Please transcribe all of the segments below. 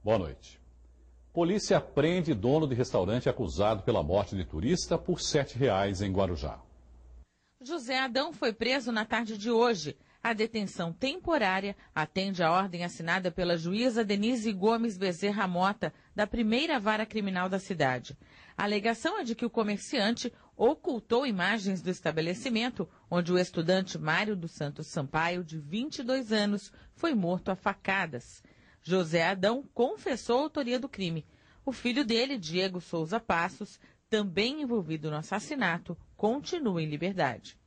Boa noite. Polícia prende dono de restaurante acusado pela morte de turista por R$ 7 em Guarujá. José Adão foi preso na tarde de hoje. A detenção temporária atende à ordem assinada pela juíza Denise Gomes Bezerra Mota, da primeira vara criminal da cidade. A alegação é de que o comerciante ocultou imagens do estabelecimento onde o estudante Mário dos Santos Sampaio, de 22 anos, foi morto a facadas. José Adão confessou a autoria do crime. O filho dele, Diego Souza Passos, também envolvido no assassinato, continua em liberdade.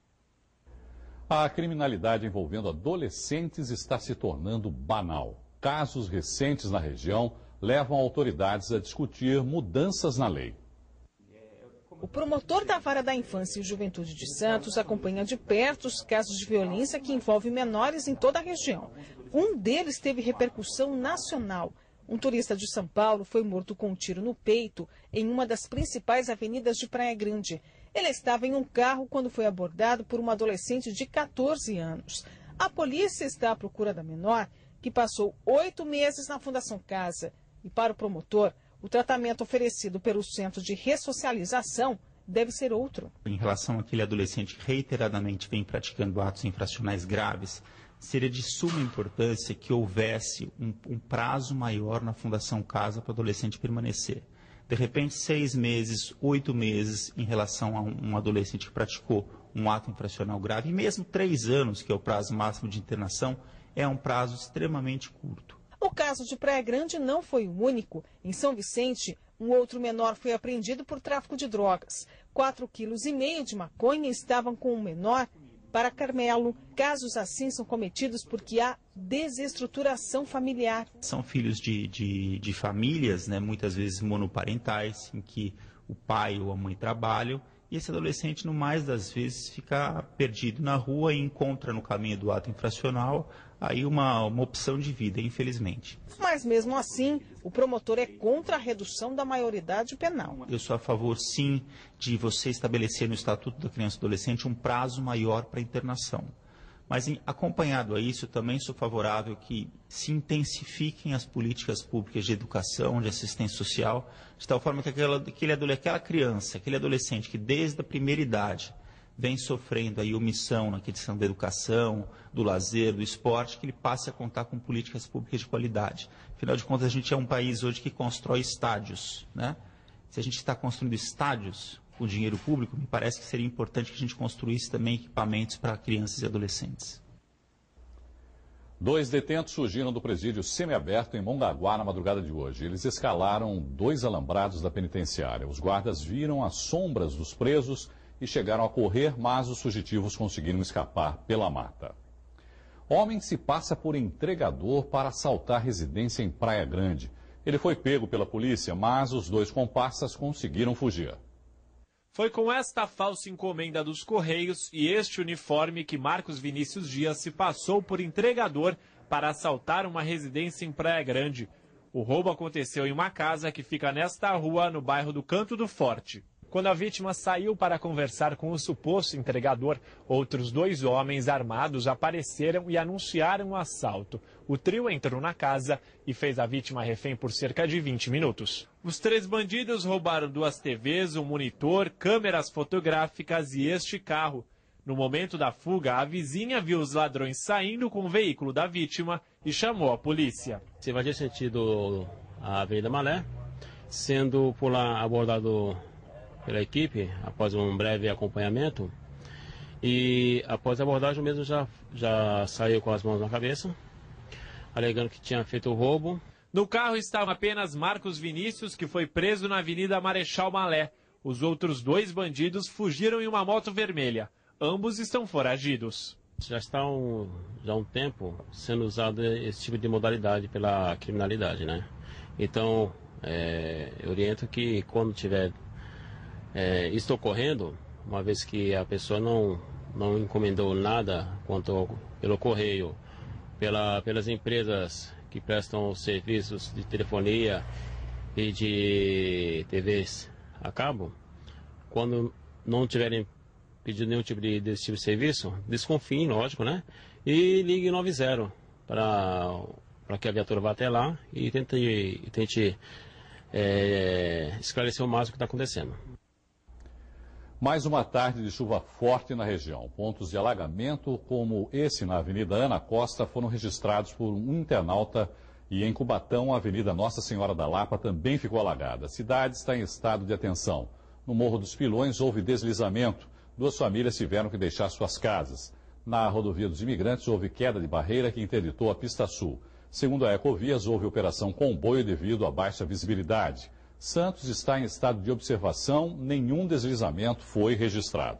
A criminalidade envolvendo adolescentes está se tornando banal. Casos recentes na região levam autoridades a discutir mudanças na lei. O promotor da Vara da Infância e Juventude de Santos acompanha de perto os casos de violência que envolvem menores em toda a região. Um deles teve repercussão nacional. Um turista de São Paulo foi morto com um tiro no peito em uma das principais avenidas de Praia Grande. Ele estava em um carro quando foi abordado por uma adolescente de 14 anos. A polícia está à procura da menor, que passou 8 meses na Fundação Casa. E para o promotor, o tratamento oferecido pelo Centro de Ressocialização deve ser outro. Em relação àquele adolescente que reiteradamente vem praticando atos infracionais graves, seria de suma importância que houvesse um prazo maior na Fundação Casa para o adolescente permanecer. De repente, 6 meses, 8 meses em relação a um adolescente que praticou um ato infracional grave, e mesmo 3 anos, que é o prazo máximo de internação, é um prazo extremamente curto. O caso de Praia Grande não foi o único. Em São Vicente, um outro menor foi apreendido por tráfico de drogas. 4,5 kg de maconha estavam com o menor para Carmelo. Casos assim são cometidos porque há desestruturação familiar. São filhos de famílias, né, muitas vezes monoparentais, em que o pai ou a mãe trabalham, e esse adolescente, no mais das vezes, fica perdido na rua e encontra no caminho do ato infracional aí uma opção de vida, infelizmente. Mas mesmo assim, o promotor é contra a redução da maioridade penal. Eu sou a favor, sim, de você estabelecer no Estatuto da Criança e do Adolescente um prazo maior para internação. Mas, acompanhado a isso, também sou favorável que se intensifiquem as políticas públicas de educação, de assistência social, de tal forma que aquela criança, aquele adolescente que desde a primeira idade vem sofrendo aí omissão na questão da educação, do lazer, do esporte, que ele passe a contar com políticas públicas de qualidade. Afinal de contas, a gente é um país hoje que constrói estádios, né? Se a gente está construindo estádios com dinheiro público, me parece que seria importante que a gente construísse também equipamentos para crianças e adolescentes. 2 detentos fugiram do presídio semiaberto em Mongaguá na madrugada de hoje. Eles escalaram 2 alambrados da penitenciária. Os guardas viram as sombras dos presos e chegaram a correr, mas os fugitivos conseguiram escapar pela mata. Homem se passa por entregador para assaltar residência em Praia Grande. Ele foi pego pela polícia, mas os 2 comparsas conseguiram fugir. Foi com esta falsa encomenda dos Correios e este uniforme que Marcos Vinícius Dias se passou por entregador para assaltar uma residência em Praia Grande. O roubo aconteceu em uma casa que fica nesta rua, no bairro do Canto do Forte. Quando a vítima saiu para conversar com o suposto entregador, outros 2 homens armados apareceram e anunciaram o assalto. O trio entrou na casa e fez a vítima refém por cerca de 20 minutos. Os 3 bandidos roubaram 2 TVs, um monitor, câmeras fotográficas e este carro. No momento da fuga, a vizinha viu os ladrões saindo com o veículo da vítima e chamou a polícia. Se vai sentido a Avenida Malé, sendo por lá abordado pela equipe, após um breve acompanhamento, e após a abordagem mesmo já saiu com as mãos na cabeça, alegando que tinha feito o roubo. No carro estavam apenas Marcos Vinícius, que foi preso na Avenida Marechal Malé. Os outros 2 bandidos fugiram em uma moto vermelha. Ambos estão foragidos. Já está há um tempo sendo usado esse tipo de modalidade pela criminalidade, né? Então, eu oriento que quando tiver isso ocorrendo, uma vez que a pessoa não encomendou nada pelo correio, pelas empresas que prestam serviços de telefonia e de TVs a cabo, quando não tiverem pedido nenhum tipo desse tipo de serviço, desconfiem, lógico, né? E ligue 90 para para que a viatura vá até lá e tente esclarecer o máximo o que está acontecendo. Mais uma tarde de chuva forte na região. Pontos de alagamento como esse na Avenida Ana Costa foram registrados por um internauta e em Cubatão a Avenida Nossa Senhora da Lapa também ficou alagada. A cidade está em estado de atenção. No Morro dos Pilões houve deslizamento. 2 famílias tiveram que deixar suas casas. Na Rodovia dos Imigrantes houve queda de barreira que interditou a pista sul. Segundo a Ecovias, houve operação comboio devido à baixa visibilidade. Santos está em estado de observação, nenhum deslizamento foi registrado.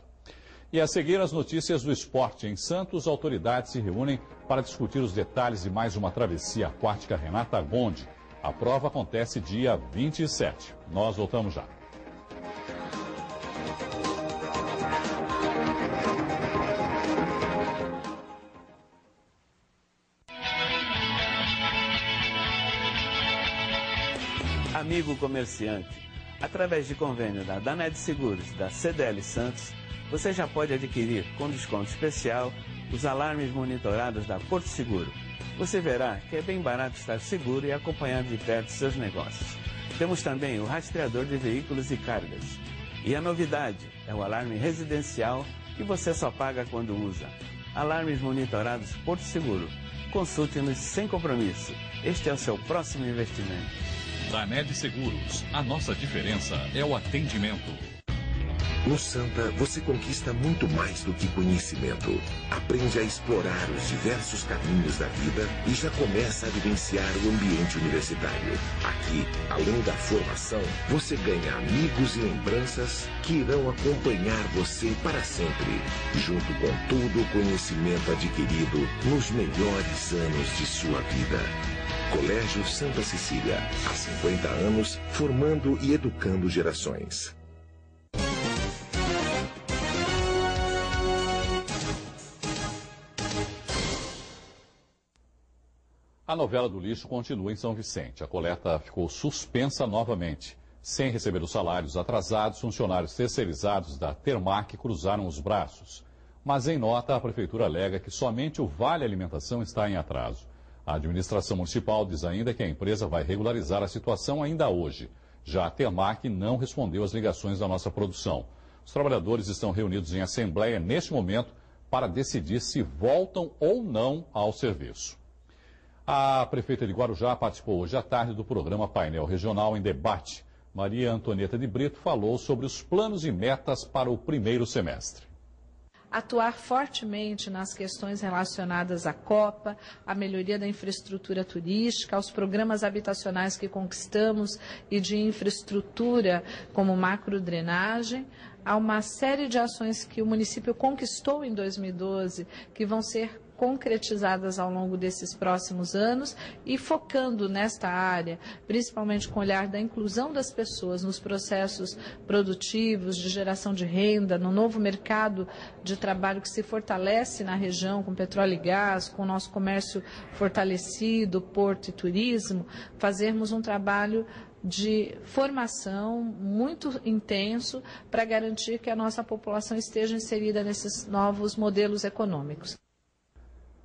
E a seguir as notícias do esporte. Em Santos, autoridades se reúnem para discutir os detalhes de mais uma travessia aquática Renata Gonde. A prova acontece dia 27. Nós voltamos já. Amigo comerciante, através de convênio da Daned Seguros da CDL Santos, você já pode adquirir com desconto especial os alarmes monitorados da Porto Seguro. Você verá que é bem barato estar seguro e acompanhar de perto seus negócios. Temos também o rastreador de veículos e cargas. E a novidade é o alarme residencial que você só paga quando usa. Alarmes monitorados Porto Seguro. Consulte-nos sem compromisso. Este é o seu próximo investimento. Daned Seguros, a nossa diferença é o atendimento. No Santa, você conquista muito mais do que conhecimento. Aprende a explorar os diversos caminhos da vida e já começa a vivenciar o ambiente universitário. Aqui, além da formação, você ganha amigos e lembranças que irão acompanhar você para sempre, junto com todo o conhecimento adquirido nos melhores anos de sua vida. Colégio Santa Cecília, há 50 anos, formando e educando gerações. A novela do lixo continua em São Vicente. A coleta ficou suspensa novamente. Sem receber os salários atrasados, funcionários terceirizados da Termac cruzaram os braços. Mas em nota, a Prefeitura alega que somente o Vale Alimentação está em atraso. A administração municipal diz ainda que a empresa vai regularizar a situação ainda hoje. Já a Termac não respondeu às ligações da nossa produção. Os trabalhadores estão reunidos em assembleia neste momento para decidir se voltam ou não ao serviço. A prefeita de Guarujá participou hoje à tarde do programa Painel Regional em Debate. Maria Antonieta de Brito falou sobre os planos e metas para o primeiro semestre. Atuar fortemente nas questões relacionadas à Copa, à melhoria da infraestrutura turística, aos programas habitacionais que conquistamos e de infraestrutura como macrodrenagem, há uma série de ações que o município conquistou em 2012 que vão ser concretizadas ao longo desses próximos anos e focando nesta área, principalmente com o olhar da inclusão das pessoas nos processos produtivos, de geração de renda, no novo mercado de trabalho que se fortalece na região com petróleo e gás, com o nosso comércio fortalecido, porto e turismo, fazermos um trabalho de formação muito intenso para garantir que a nossa população esteja inserida nesses novos modelos econômicos.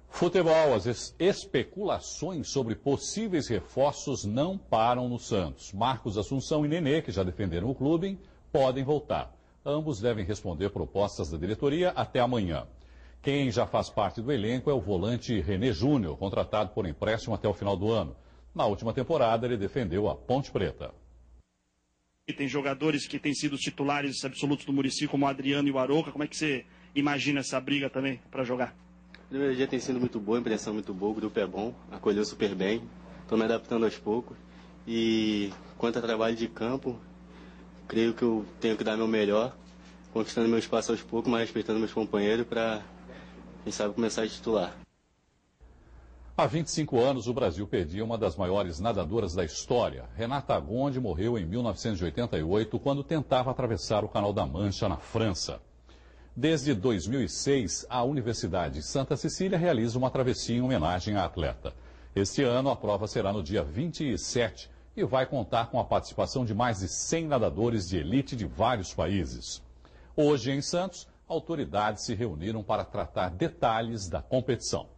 Futebol, as especulações sobre possíveis reforços não param no Santos. Marcos Assunção e Nenê, que já defenderam o clube, podem voltar. Ambos devem responder propostas da diretoria até amanhã. Quem já faz parte do elenco é o volante René Júnior, contratado por empréstimo até o final do ano. Na última temporada, ele defendeu a Ponte Preta. E tem jogadores que têm sido titulares absolutos do Muricy, como o Adriano e o Arouca. Como é que você imagina essa briga também para jogar? O primeiro dia tem sido muito boa, a impressão muito boa, o grupo é bom, acolheu super bem, estou me adaptando aos poucos. E quanto a trabalho de campo, creio que eu tenho que dar meu melhor, conquistando meu espaço aos poucos, mas respeitando meus companheiros para, quem sabe, começar a titular. Há 25 anos, o Brasil perdia uma das maiores nadadoras da história. Renata Gonde morreu em 1988, quando tentava atravessar o Canal da Mancha, na França. Desde 2006, a Universidade de Santa Cecília realiza uma travessia em homenagem à atleta. Este ano, a prova será no dia 27 e vai contar com a participação de mais de 100 nadadores de elite de vários países. Hoje, em Santos, autoridades se reuniram para tratar detalhes da competição.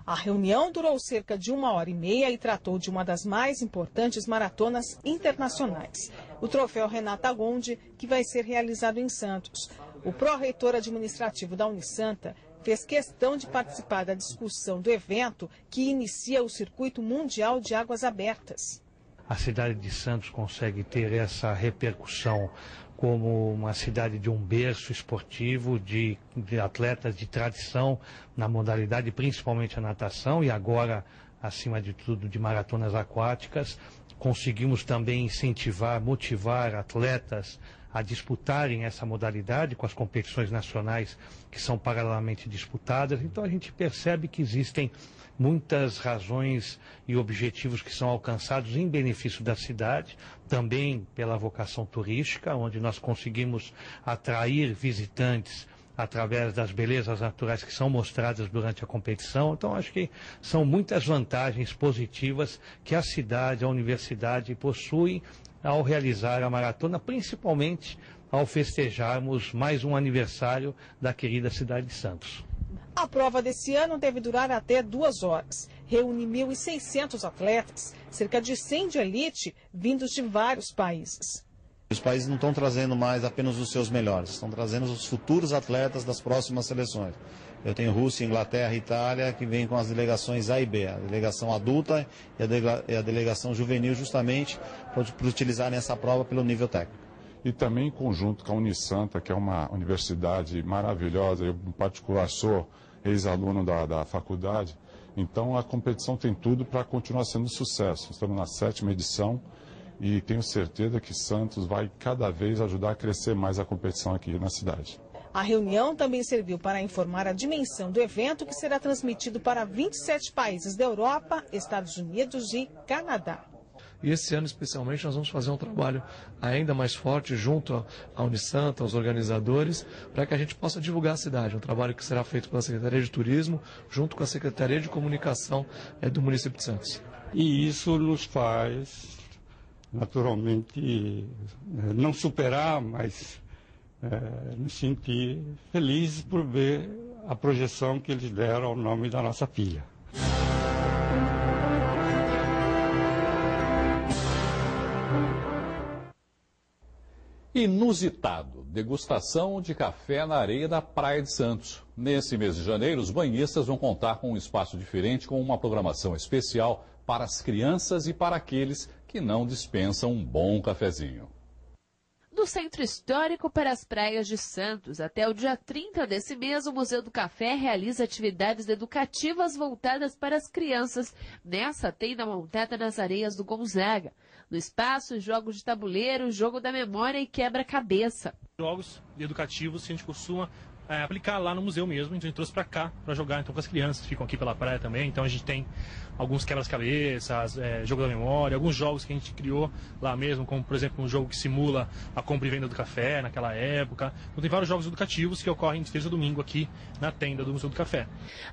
A reunião durou cerca de 1h30 e tratou de uma das mais importantes maratonas internacionais, o Troféu Renata Gondi, que vai ser realizado em Santos. O pró-reitor administrativo da Unisanta fez questão de participar da discussão do evento que inicia o Circuito Mundial de Águas Abertas. A cidade de Santos consegue ter essa repercussão como uma cidade de um berço esportivo, de atletas de tradição na modalidade, principalmente a natação, e agora, acima de tudo, de maratonas aquáticas. Conseguimos também incentivar, motivar atletas a disputarem essa modalidade com as competições nacionais que são paralelamente disputadas. Então a gente percebe que existem muitas razões e objetivos que são alcançados em benefício da cidade, também pela vocação turística, onde nós conseguimos atrair visitantes através das belezas naturais que são mostradas durante a competição. Então, acho que são muitas vantagens positivas que a cidade, a universidade possuem ao realizar a maratona, principalmente ao festejarmos mais um aniversário da querida cidade de Santos. A prova desse ano deve durar até 2 horas. Reúne 1.600 atletas, cerca de 100 de elite, vindos de vários países. Os países não estão trazendo mais apenas os seus melhores, estão trazendo os futuros atletas das próximas seleções. Eu tenho Rússia, Inglaterra e Itália, que vêm com as delegações A e B, a delegação adulta e a delegação juvenil, justamente para utilizarem essa prova pelo nível técnico. E também em conjunto com a Unisanta, que é uma universidade maravilhosa. Eu, em particular, sou ex-aluno da faculdade. Então, a competição tem tudo para continuar sendo sucesso. Estamos na 7ª edição e tenho certeza que Santos vai cada vez ajudar a crescer mais a competição aqui na cidade. A reunião também serviu para informar a dimensão do evento, que será transmitido para 27 países da Europa, Estados Unidos e Canadá. E esse ano, especialmente, nós vamos fazer um trabalho ainda mais forte junto à Unisanta, aos organizadores, para que a gente possa divulgar a cidade. Um trabalho que será feito pela Secretaria de Turismo, junto com a Secretaria de Comunicação do município de Santos. E isso nos faz, naturalmente, não superar, mas nos sentir felizes por ver a projeção que eles deram ao nome da nossa filha. Inusitado, degustação de café na areia da Praia de Santos. Nesse mês de janeiro, os banhistas vão contar com um espaço diferente, com uma programação especial para as crianças e para aqueles que não dispensam um bom cafezinho. Do Centro Histórico para as praias de Santos, até o dia 30 desse mês, o Museu do Café realiza atividades educativas voltadas para as crianças. Nessa tenda montada nas areias do Gonzaga. No espaço, jogos de tabuleiro, jogo da memória e quebra-cabeça. Jogos educativos que a gente costuma aplicar lá no museu mesmo, então a gente trouxe para cá para jogar então com as crianças que ficam aqui pela praia também. Então a gente tem alguns quebra-cabeças, jogo da memória, alguns jogos que a gente criou lá mesmo, como por exemplo um jogo que simula a compra e venda do café naquela época. Então tem vários jogos educativos que ocorrem de terça a domingo aqui na tenda do Museu do Café.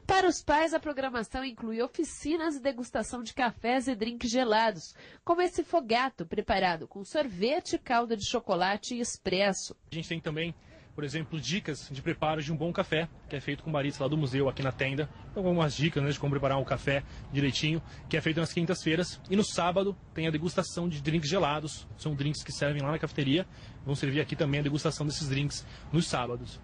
Para os pais, a programação inclui oficinas e degustação de cafés e drinks gelados, como esse fogato preparado com sorvete, calda de chocolate e expresso. A gente tem também, por exemplo, dicas de preparo de um bom café, que é feito com barista lá do museu, aqui na tenda. Então, algumas dicas, né, de como preparar um café direitinho, que é feito nas quintas-feiras. E no sábado tem a degustação de drinks gelados. São drinks que servem lá na cafeteria. Vão servir aqui também a degustação desses drinks nos sábados.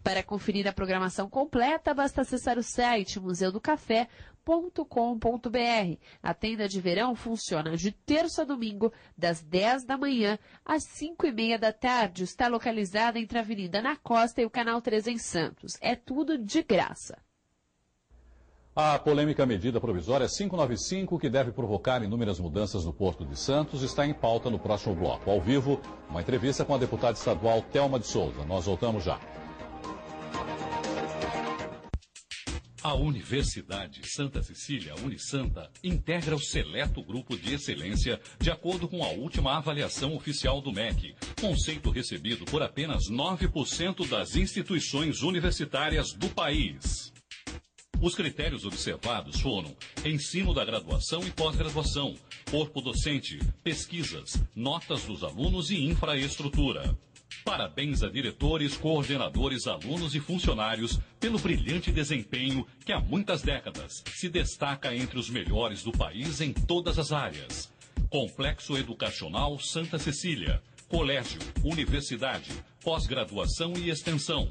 Para conferir a programação completa, basta acessar o site museudocafé.com.br. A tenda de verão funciona de terça a domingo, das 10 da manhã às 5h30 da tarde. Está localizada entre a Avenida na Costa e o Canal 3 em Santos. É tudo de graça. A polêmica medida provisória 595, que deve provocar inúmeras mudanças no Porto de Santos, está em pauta no próximo bloco. Ao vivo, uma entrevista com a deputada estadual Thelma de Souza. Nós voltamos já. A Universidade Santa Cecília, Unisanta, integra o seleto grupo de excelência de acordo com a última avaliação oficial do MEC, conceito recebido por apenas 9% das instituições universitárias do país. Os critérios observados foram ensino da graduação e pós-graduação, corpo docente, pesquisas, notas dos alunos e infraestrutura. Parabéns a diretores, coordenadores, alunos e funcionários pelo brilhante desempenho que há muitas décadas se destaca entre os melhores do país em todas as áreas. Complexo Educacional Santa Cecília, colégio, universidade, pós-graduação e extensão.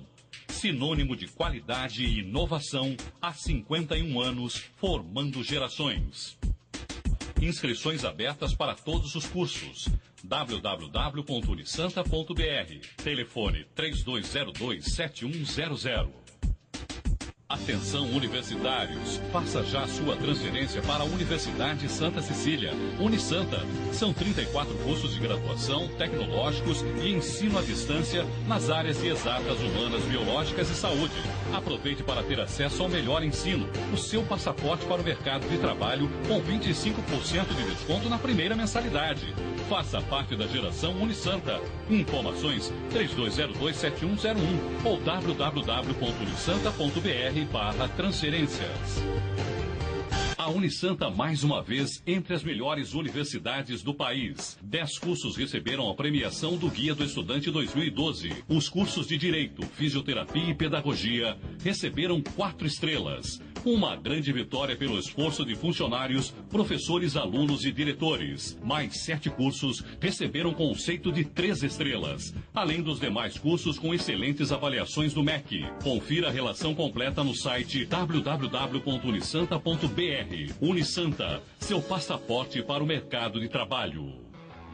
Sinônimo de qualidade e inovação há 51 anos, formando gerações. Inscrições abertas para todos os cursos. www.unisanta.br. Telefone 3202-7100. Atenção universitários, faça já a sua transferência para a Universidade Santa Cecília, Unisanta. São 34 cursos de graduação, tecnológicos e ensino à distância nas áreas de exatas, humanas, biológicas e saúde. Aproveite para ter acesso ao melhor ensino, o seu passaporte para o mercado de trabalho com 25% de desconto na primeira mensalidade. Faça parte da geração Unisanta. Informações 3202-7101 ou www.unisanta.br/transferências. A Unisanta, mais uma vez, entre as melhores universidades do país. 10 cursos receberam a premiação do Guia do Estudante 2012. Os cursos de Direito, Fisioterapia e Pedagogia receberam 4 estrelas. Uma grande vitória pelo esforço de funcionários, professores, alunos e diretores. Mais 7 cursos receberam conceito de 3 estrelas, além dos demais cursos com excelentes avaliações do MEC. Confira a relação completa no site www.unisanta.br. Unisanta, seu passaporte para o mercado de trabalho.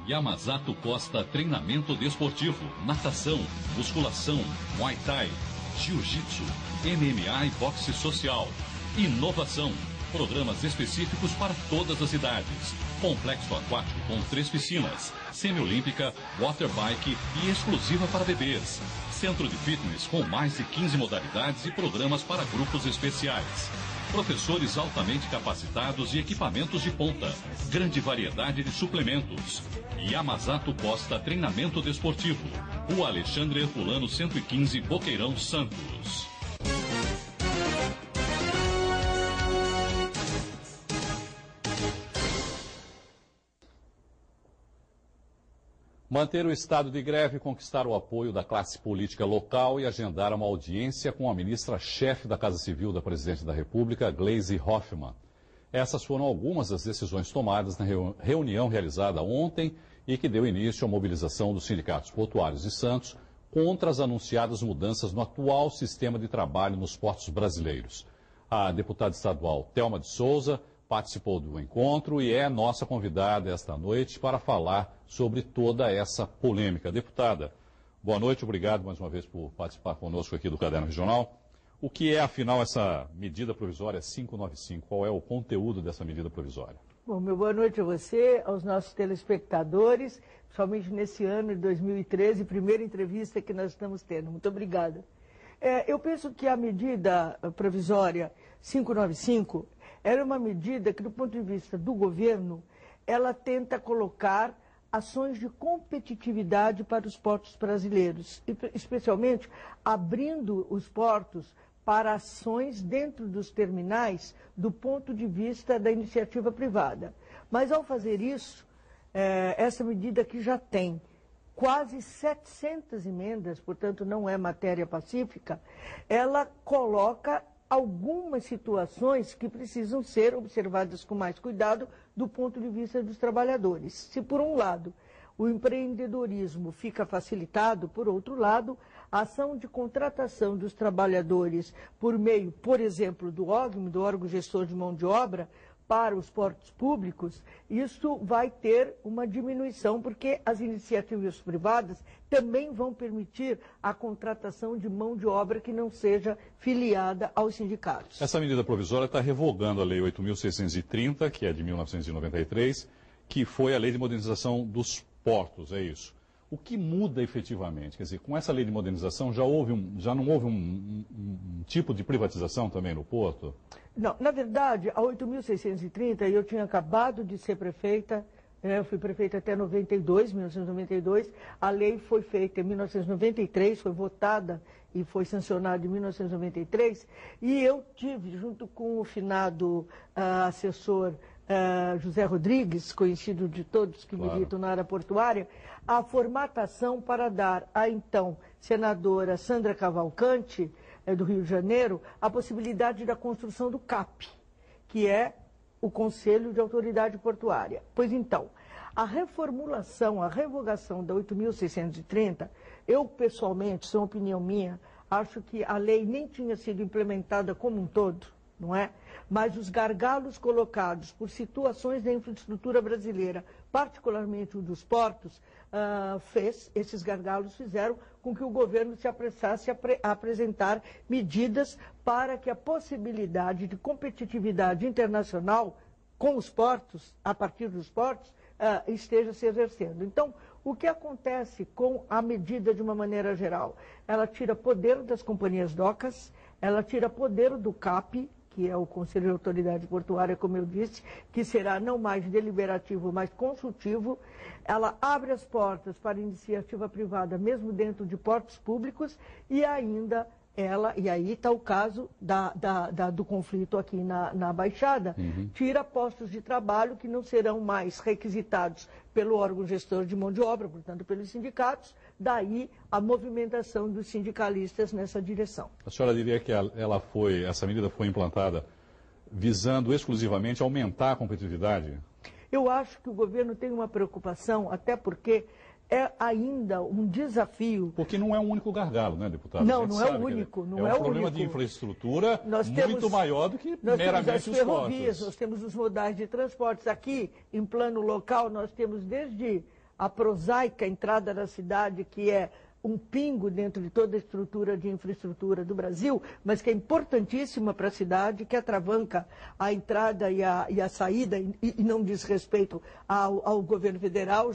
Yamazato Costa Treinamento Desportivo, natação, musculação, Muay Thai, Jiu-Jitsu, MMA e boxe social. Inovação, programas específicos para todas as idades. Complexo aquático com 3 piscinas, semiolímpica, waterbike e exclusiva para bebês. Centro de fitness com mais de 15 modalidades e programas para grupos especiais. Professores altamente capacitados e equipamentos de ponta. Grande variedade de suplementos. Yamazato Costa Treinamento Desportivo. Rua Alexandre Herculano 115, Boqueirão, Santos. Manter o estado de greve, conquistar o apoio da classe política local e agendar uma audiência com a ministra-chefe da Casa Civil da Presidente da República, Gleisi Hoffmann. Essas foram algumas das decisões tomadas na reunião realizada ontem e que deu início à mobilização dos sindicatos portuários de Santos contra as anunciadas mudanças no atual sistema de trabalho nos portos brasileiros. A deputada estadual Thelma de Souza participou do encontro e é nossa convidada esta noite para falar sobre toda essa polêmica. Deputada, boa noite, obrigado mais uma vez por participar conosco aqui do Caderno Regional. O que é, afinal, essa medida provisória 595? Qual é o conteúdo dessa medida provisória? Bom, meu boa noite a você, aos nossos telespectadores, principalmente nesse ano de 2013, primeira entrevista que nós estamos tendo. Muito obrigada. Eu penso que a medida provisória 595 era uma medida que, do ponto de vista do governo, ela tenta colocar ações de competitividade para os portos brasileiros, especialmente abrindo os portos para ações dentro dos terminais do ponto de vista da iniciativa privada. Mas, ao fazer isso, essa medida que já tem quase 700 emendas, portanto não é matéria pacífica, ela coloca algumas situações que precisam ser observadas com mais cuidado do ponto de vista dos trabalhadores. Se, por um lado, o empreendedorismo fica facilitado, por outro lado, a ação de contratação dos trabalhadores por meio, por exemplo, do OGM, do órgão gestor de mão de obra, para os portos públicos, isso vai ter uma diminuição, porque as iniciativas privadas também vão permitir a contratação de mão de obra que não seja filiada aos sindicatos. Essa medida provisória está revogando a Lei 8.630, que é de 1993, que foi a Lei de Modernização dos Portos, é isso. O que muda efetivamente? Quer dizer, com essa lei de modernização já não houve um tipo de privatização também no Porto? Não, na verdade, a 8.630, eu tinha acabado de ser prefeita, eu fui prefeita até 1992, a lei foi feita em 1993, foi votada e foi sancionada em 1993, e eu tive, junto com o finado assessor José Rodrigues, conhecido de todos que militam na área portuária, a formatação para dar à então senadora Sandra Cavalcante, do Rio de Janeiro, a possibilidade da construção do CAP, que é o Conselho de Autoridade Portuária. Pois então, a reformulação, a revogação da 8.630, eu pessoalmente, isso é uma opinião minha, acho que a lei nem tinha sido implementada como um todo, não é? Mas os gargalos colocados por situações da infraestrutura brasileira, particularmente o dos portos, esses gargalos fizeram com que o governo se apressasse a apresentar medidas para que a possibilidade de competitividade internacional com os portos, a partir dos portos, esteja se exercendo. Então, o que acontece com a medida de uma maneira geral? Ela tira poder das companhias docas, ela tira poder do CAP, que é o Conselho de Autoridade Portuária, como eu disse, que será não mais deliberativo, mas consultivo. Ela abre as portas para a iniciativa privada, mesmo dentro de portos públicos, e ainda e aí está o caso do conflito aqui na Baixada, tira postos de trabalho que não serão mais requisitados pelo órgão gestor de mão de obra, portanto pelos sindicatos, daí a movimentação dos sindicalistas nessa direção. A senhora diria que essa medida foi implantada visando exclusivamente aumentar a competitividade? Eu acho que o governo tem uma preocupação, até porque é ainda um desafio. Porque não é um único gargalo, né, deputado? Não, não é o único. É um problema de infraestrutura muito maior do que meramente os portos. Nós temos os modais de transportes. Aqui, em plano local, nós temos desde a prosaica entrada da cidade, que é um pingo dentro de toda a estrutura de infraestrutura do Brasil, mas que é importantíssima para a cidade, que atravanca a entrada e a saída, e não diz respeito ao governo federal,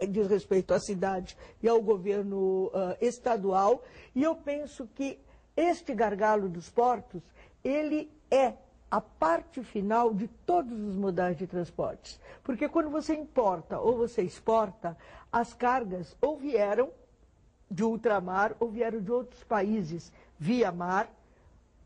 diz respeito à cidade e ao governo estadual, e eu penso que este gargalo dos portos, ele é a parte final de todos os modais de transportes. Porque quando você importa ou você exporta, as cargas ou vieram de ultramar ou vieram de outros países via mar,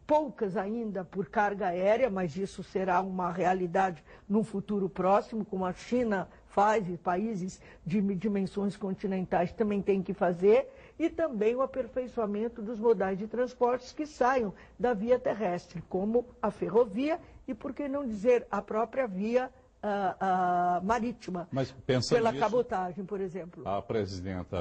poucas ainda por carga aérea, mas isso será uma realidade num futuro próximo, como a China faz e países de dimensões continentais também têm que fazer, e também o aperfeiçoamento dos modais de transportes que saiam da via terrestre, como a ferrovia e, por que não dizer, a própria via marítima, mas pensando pela nisso, cabotagem, por exemplo. A presidenta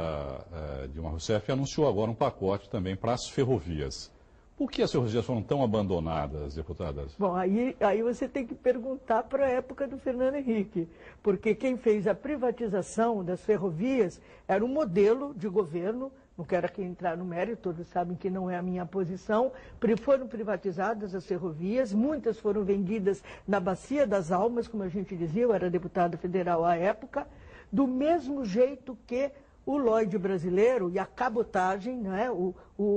Dilma Rousseff anunciou agora um pacote também para as ferrovias. Por que as ferrovias foram tão abandonadas, deputadas? Bom, aí você tem que perguntar para a época do Fernando Henrique, porque quem fez a privatização das ferrovias era um modelo de governo, não quero aqui entrar no mérito, todos sabem que não é a minha posição, foram privatizadas as ferrovias, muitas foram vendidas na Bacia das Almas, como a gente dizia, eu era deputado federal à época, do mesmo jeito que o Lloyd brasileiro e a cabotagem, né,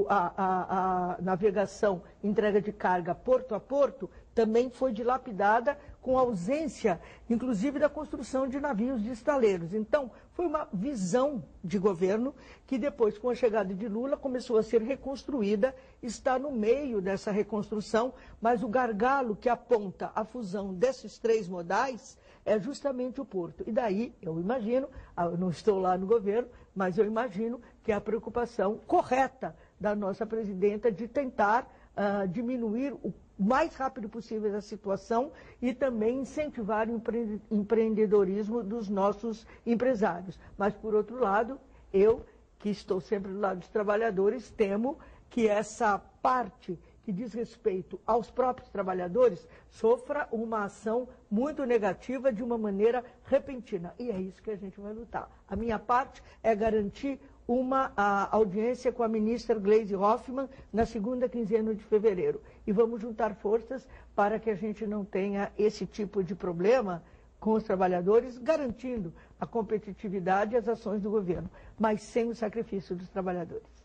a navegação, entrega de carga porto a porto, também foi dilapidada com ausência, inclusive, da construção de navios de estaleiros. Então, foi uma visão de governo que depois, com a chegada de Lula, começou a ser reconstruída, está no meio dessa reconstrução, mas o gargalo que aponta a fusão desses três modais é justamente o porto. E daí, eu imagino, eu não estou lá no governo, mas eu imagino que é a preocupação correta da nossa presidenta de tentar diminuir o mais rápido possível a situação e também incentivar o empreendedorismo dos nossos empresários. Mas, por outro lado, eu, que estou sempre do lado dos trabalhadores, temo que essa parte que diz respeito aos próprios trabalhadores, sofra uma ação muito negativa de uma maneira repentina. E é isso que a gente vai lutar. A minha parte é garantir uma audiência com a ministra Gleisi Hoffmann na segunda quinzena de fevereiro. E vamos juntar forças para que a gente não tenha esse tipo de problema com os trabalhadores, garantindo a competitividade e as ações do governo, mas sem o sacrifício dos trabalhadores.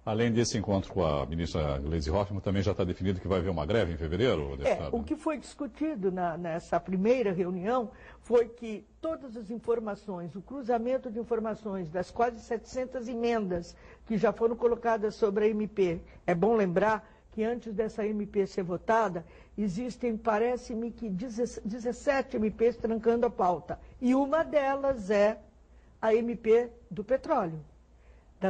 Além desse encontro com a ministra Gleisi Hoffmann, também já está definido que vai haver uma greve em fevereiro, deputado? O que foi discutido nessa primeira reunião foi que todas as informações, o cruzamento de informações das quase 700 emendas que já foram colocadas sobre a MP, é bom lembrar que antes dessa MP ser votada, existem, parece-me que 17 MPs trancando a pauta. E uma delas é a MP do petróleo,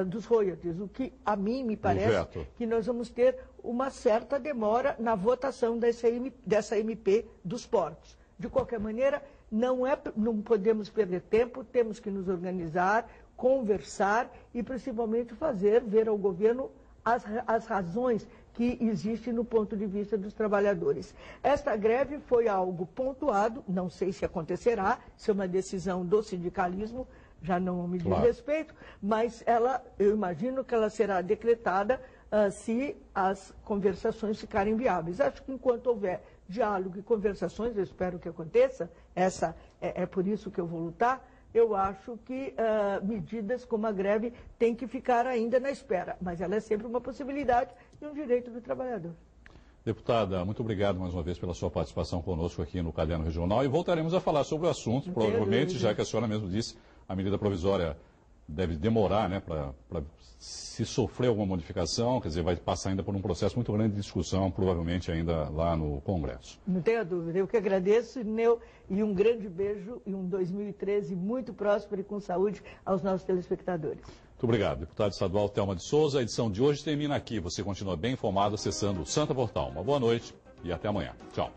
dos royalties. O que a mim me parece que nós vamos ter uma certa demora na votação dessa MP dos portos. De qualquer maneira, não podemos perder tempo, temos que nos organizar, conversar e principalmente ver ao governo as razões que existem no ponto de vista dos trabalhadores. Esta greve foi algo pontuado, não sei se acontecerá, se é uma decisão do sindicalismo, já não me diz respeito, mas eu imagino que ela será decretada se as conversações ficarem viáveis. Acho que enquanto houver diálogo e conversações, eu espero que aconteça, é por isso que eu vou lutar, eu acho que medidas como a greve têm que ficar ainda na espera, mas ela é sempre uma possibilidade e um direito do trabalhador. Deputada, muito obrigado mais uma vez pela sua participação conosco aqui no Caderno Regional e voltaremos a falar sobre o assunto, provavelmente, já que a senhora mesmo disse, a medida provisória deve demorar, né, para se sofrer alguma modificação, quer dizer, vai passar ainda por um processo muito grande de discussão, provavelmente ainda lá no Congresso. Não tenha dúvida, eu que agradeço, Neu, e um grande beijo e um 2013 muito próspero e com saúde aos nossos telespectadores. Muito obrigado. Deputado estadual Thelma de Souza, a edição de hoje termina aqui. Você continua bem informado acessando o Santa Portal. Uma boa noite e até amanhã. Tchau.